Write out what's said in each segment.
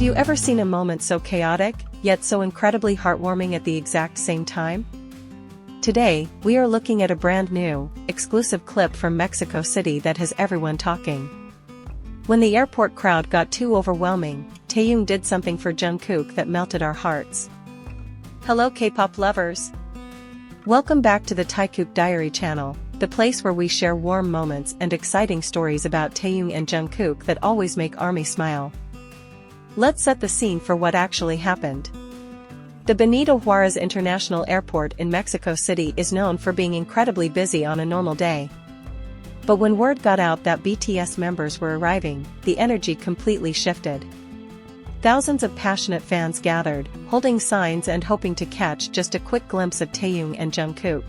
Have you ever seen a moment so chaotic, yet so incredibly heartwarming at the exact same time? Today, we are looking at a brand new, exclusive clip from Mexico City that has everyone talking. When the airport crowd got too overwhelming, Taehyung did something for Jungkook that melted our hearts. Hello K-pop lovers! Welcome back to the Taekook Diary channel, the place where we share warm moments and exciting stories about Taehyung and Jungkook that always make ARMY smile. Let's set the scene for what actually happened. The Benito Juarez International Airport in Mexico City is known for being incredibly busy on a normal day. But when word got out that BTS members were arriving, the energy completely shifted. Thousands of passionate fans gathered, holding signs and hoping to catch just a quick glimpse of Taehyung and Jungkook.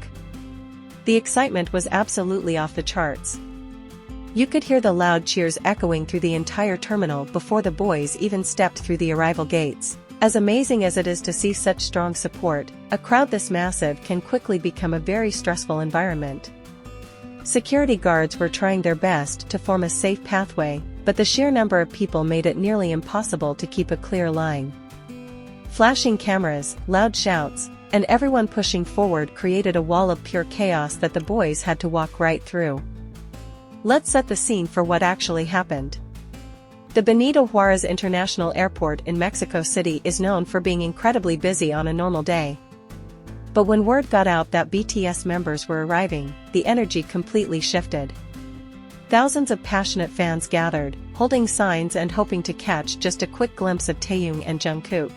The excitement was absolutely off the charts. You could hear the loud cheers echoing through the entire terminal before the boys even stepped through the arrival gates. As amazing as it is to see such strong support, a crowd this massive can quickly become a very stressful environment. Security guards were trying their best to form a safe pathway, but the sheer number of people made it nearly impossible to keep a clear line. Flashing cameras, loud shouts, and everyone pushing forward created a wall of pure chaos that the boys had to walk right through. Let's set the scene for what actually happened. The Benito Juarez International Airport in Mexico City is known for being incredibly busy on a normal day. But when word got out that BTS members were arriving, the energy completely shifted. Thousands of passionate fans gathered, holding signs and hoping to catch just a quick glimpse of Taehyung and Jungkook.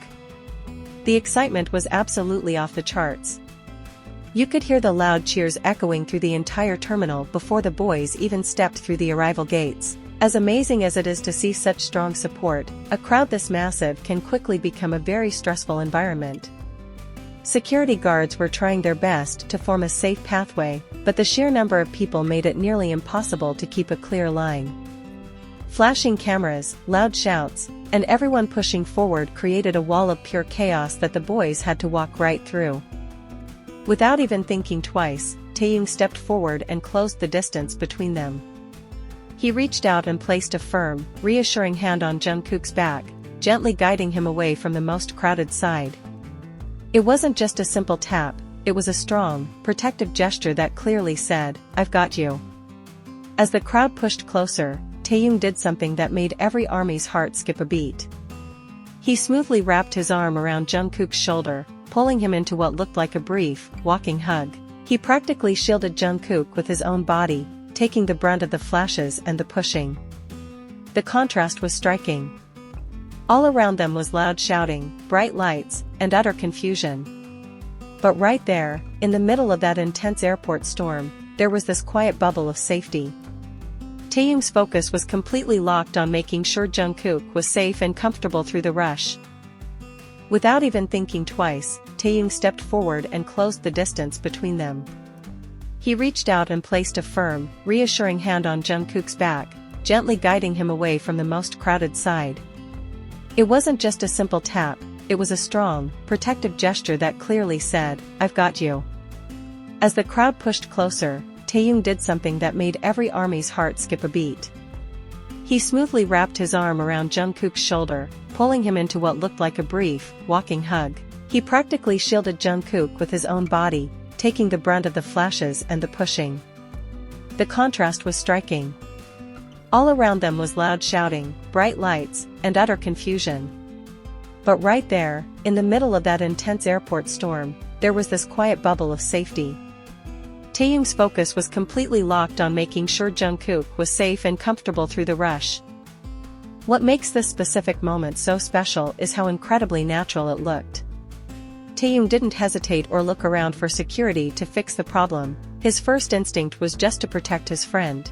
The excitement was absolutely off the charts. You could hear the loud cheers echoing through the entire terminal before the boys even stepped through the arrival gates. As amazing as it is to see such strong support, a crowd this massive can quickly become a very stressful environment. Security guards were trying their best to form a safe pathway, but the sheer number of people made it nearly impossible to keep a clear line. Flashing cameras, loud shouts, and everyone pushing forward created a wall of pure chaos that the boys had to walk right through. Without even thinking twice, Taehyung stepped forward and closed the distance between them. He reached out and placed a firm, reassuring hand on Jungkook's back, gently guiding him away from the most crowded side. It wasn't just a simple tap, it was a strong, protective gesture that clearly said, "I've got you." As the crowd pushed closer, Taehyung did something that made every ARMY's heart skip a beat. He smoothly wrapped his arm around Jungkook's shoulder, pulling him into what looked like a brief, walking hug. He practically shielded Jungkook with his own body, taking the brunt of the flashes and the pushing. The contrast was striking. All around them was loud shouting, bright lights, and utter confusion. But right there, in the middle of that intense airport storm, there was this quiet bubble of safety. Taehyung's focus was completely locked on making sure Jungkook was safe and comfortable through the rush. Without even thinking twice, Taehyung stepped forward and closed the distance between them. He reached out and placed a firm, reassuring hand on Jungkook's back, gently guiding him away from the most crowded side. It wasn't just a simple tap, it was a strong, protective gesture that clearly said, "I've got you." As the crowd pushed closer, Taehyung did something that made every ARMY's heart skip a beat. He smoothly wrapped his arm around Jungkook's shoulder, pulling him into what looked like a brief, walking hug. He practically shielded Jungkook with his own body, taking the brunt of the flashes and the pushing. The contrast was striking. All around them was loud shouting, bright lights, and utter confusion. But right there, in the middle of that intense airport storm, there was this quiet bubble of safety. Taehyung's focus was completely locked on making sure Jungkook was safe and comfortable through the rush. What makes this specific moment so special is how incredibly natural it looked. Taehyung didn't hesitate or look around for security to fix the problem. His first instinct was just to protect his friend.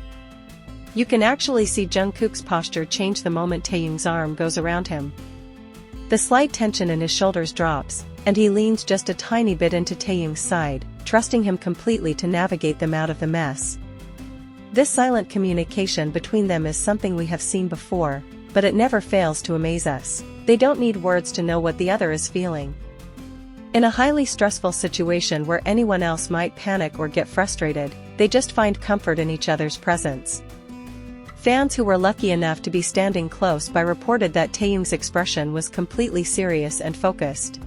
You can actually see Jungkook's posture change the moment Taehyung's arm goes around him. The slight tension in his shoulders drops, and he leans just a tiny bit into Taehyung's side, trusting him completely to navigate them out of the mess. This silent communication between them is something we have seen before, but it never fails to amaze us. They don't need words to know what the other is feeling. In a highly stressful situation where anyone else might panic or get frustrated, they just find comfort in each other's presence. Fans who were lucky enough to be standing close by reported that Taehyung's expression was completely serious and focused.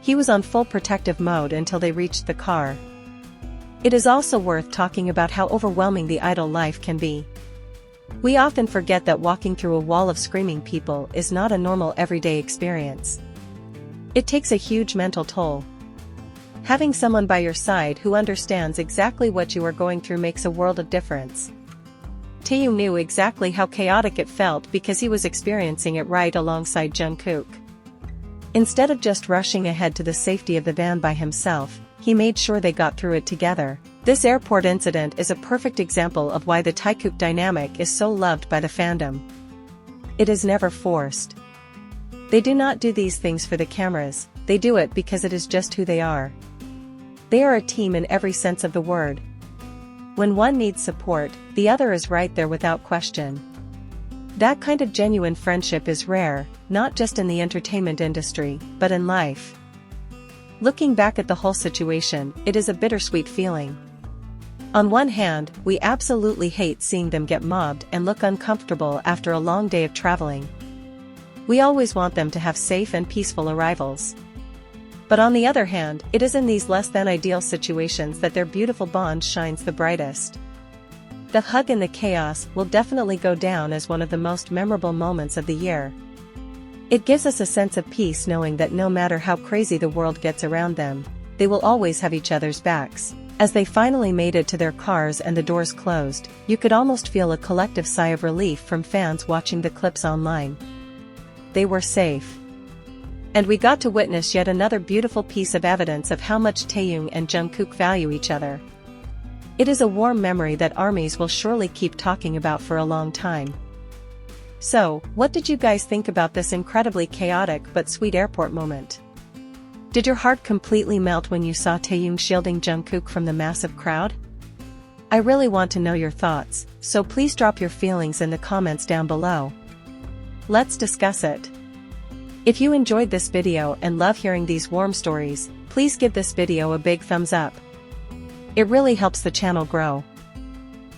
He was on full protective mode until they reached the car. It is also worth talking about how overwhelming the idol life can be. We often forget that walking through a wall of screaming people is not a normal everyday experience. It takes a huge mental toll. Having someone by your side who understands exactly what you are going through makes a world of difference. Taehyung knew exactly how chaotic it felt because he was experiencing it right alongside Jungkook. Instead of just rushing ahead to the safety of the van by himself, he made sure they got through it together. This airport incident is a perfect example of why the Taekook dynamic is so loved by the fandom. It is never forced. They do not do these things for the cameras, they do it because it is just who they are. They are a team in every sense of the word. When one needs support, the other is right there without question. That kind of genuine friendship is rare, not just in the entertainment industry, but in life. Looking back at the whole situation, it is a bittersweet feeling. On one hand, we absolutely hate seeing them get mobbed and look uncomfortable after a long day of traveling. We always want them to have safe and peaceful arrivals. But on the other hand, it is in these less-than-ideal situations that their beautiful bond shines the brightest. The hug in the chaos will definitely go down as one of the most memorable moments of the year. It gives us a sense of peace knowing that no matter how crazy the world gets around them, they will always have each other's backs. As they finally made it to their cars and the doors closed, you could almost feel a collective sigh of relief from fans watching the clips online. They were safe. And we got to witness yet another beautiful piece of evidence of how much Taehyung and Jungkook value each other. It is a warm memory that ARMYs will surely keep talking about for a long time. So, what did you guys think about this incredibly chaotic but sweet airport moment? Did your heart completely melt when you saw Taehyung shielding Jungkook from the massive crowd? I really want to know your thoughts, so please drop your feelings in the comments down below. Let's discuss it. If you enjoyed this video and love hearing these warm stories, please give this video a big thumbs up. It really helps the channel grow.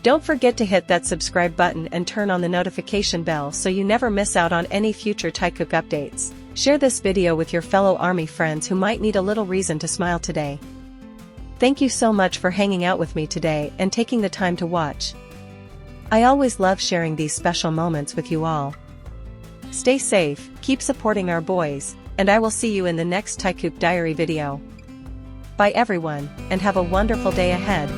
Don't forget to hit that subscribe button and turn on the notification bell so you never miss out on any future Taekook updates. Share this video with your fellow ARMY friends who might need a little reason to smile today. Thank you so much for hanging out with me today and taking the time to watch. I always love sharing these special moments with you all. Stay safe, keep supporting our boys, and I will see you in the next Taekook Diary video. Bye everyone, and have a wonderful day ahead.